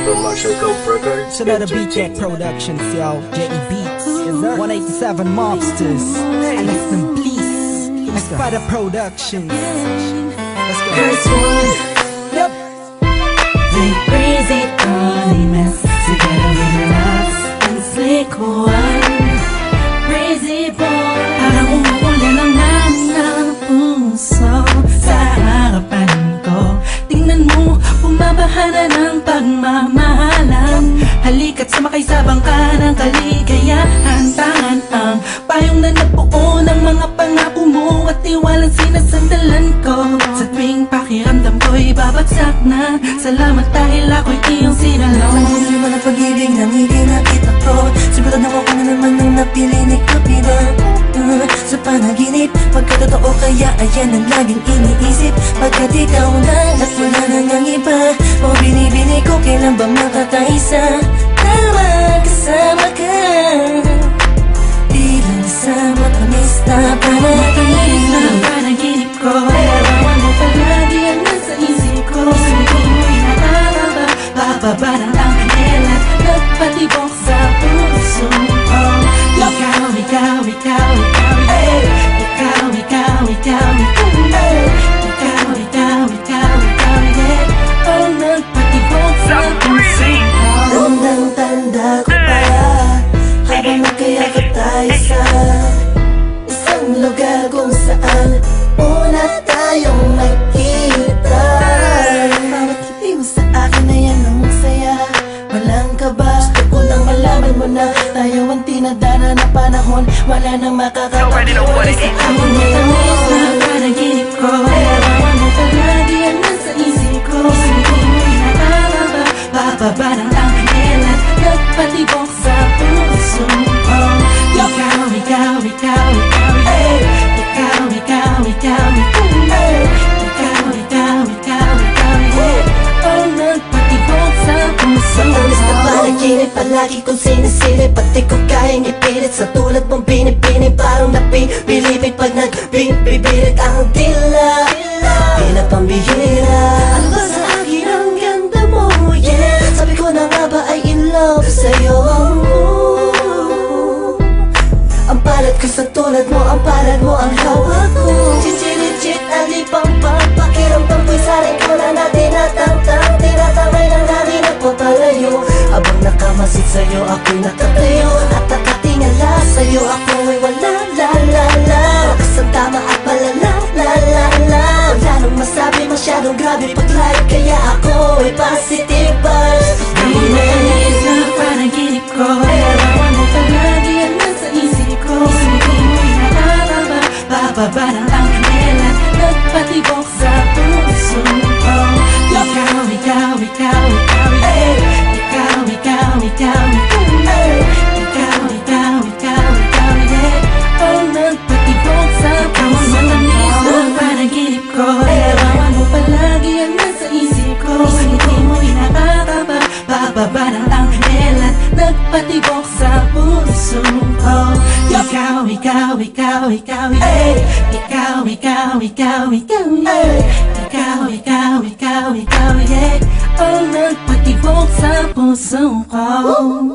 from Marshall Cove Records. Shout out to BK Productions, yo. J.E. Beats, 187 Mobsters, Alex and Please, Espada Productions. Let's go. First one, Yep. they crazy animals together with loves and slick one. Crazy boy, parang umuulan ang ng puso sa harapan ko. Tingnan mo, bumabaha na ng pagmamahalan. Halika't sumakay sa bangka ng kaligayahan. Tangan ang payong na nabuo ng mga pangako mo at tiwalang sinasandalan ko. Sa tuwing pakiramdam ko'y babagsak na, salamat dahil ako'y iyong sinalaw. Hindi naman ang pag-ibig nang hindi nakita ko. Sigurado ako na naman nung napili ni Kapitan. Sa panaginip, pagkatotoo kaya ayan ang laging iniisip. Pagkat ikaw na at wala na nang iba, o binibini ko kailan ba makakaisa na magkasama ka. Di lang sa matamis na panaginip ko. Larawan mo palagi ang nasa isip ko. Hindi mo'y nakakaba, bababa ng ang kanila, nagpatibok sa puso ko. Ikaw, ikaw, ikaw, ikaw, yeah. Ikaw, ikaw, ikaw, ikaw, yeah. Ikaw, ikaw, ikaw, ikaw, yeah. Ang nagpatibok sa puso ko. Tandang-tanda ko pa habang magkayakap tayo sa isang lugar kung saan una tayong nakita. Bawat ngiti mo sa akin ay anong saya, walang kaba. Gusto ko lang malaman mo na tayo ang tinadana na panahon. Wala nang makakatabi sa amin Tamis na panaginip ko. Larawan mo palagi ang nasa isip ko. Hindi mo'y nakakaba, bababa ng ang kanila, nagpatibok sa puso ko. Ikaw, ikaw, ikaw, ikaw, yeah. Ikaw, ikaw, ikaw, ikaw, yeah. Ikaw, ikaw, ikaw, ikaw, yeah. Ang nagpatibok sa puso Ang tamis na ko. panaginip, palagi kong sinisilip. Pati ko kayang ipilit sa tulad mong binibini. Parang napibilipit pag nagbibibirit ang dila. Di na pambihira. Ano ba sa akin ang ganda mo, yeah. Sabi ko na nga ba ay in love sa'yo. Ang palad ko sa tulad mo, ang palad mo ang hawak ko. Chichirit-chit, alipang pakiramdam ko'y saring ko na tinatang-tang. Tinatangay ng hangin at papalayo. Habang nakamasid sa'yo, ako'y nakatayo. At nakatingala sa'yo, ako'y wala, la-la-la. Bakas ang tama at malala, la-la-la. Wala nang masabi, masyadong grabe pag-live. Kaya ako'y positive vibes. Tamis na panaginip ko. Larawan mo palagi ang nasa isip ko. Hindi mo'y nakakaba, bababa ng ang kanila, nagpatibok sa puso ko. Ikaw, ikaw, ikaw, ikaw, yeah. Ikaw, ikaw, ikaw, ikaw, yeah. Ikaw, ikaw, ikaw, ikaw, yeah. Ang nagpatibok sa puso ko. Tamis na panaginip ko. Larawan mo palagi ang nasa isip ko. Hindi mo'y nakakaba, bababa ng ang kanila, nagpatibok sa puso ko. Ikaw, ikaw, ikaw, ikaw, yeah. Ikaw, ikaw, ikaw, ikaw, yeah. Ikaw, ikaw, ikaw, ikaw, yeah. Ang nagpatibok sa puso ko.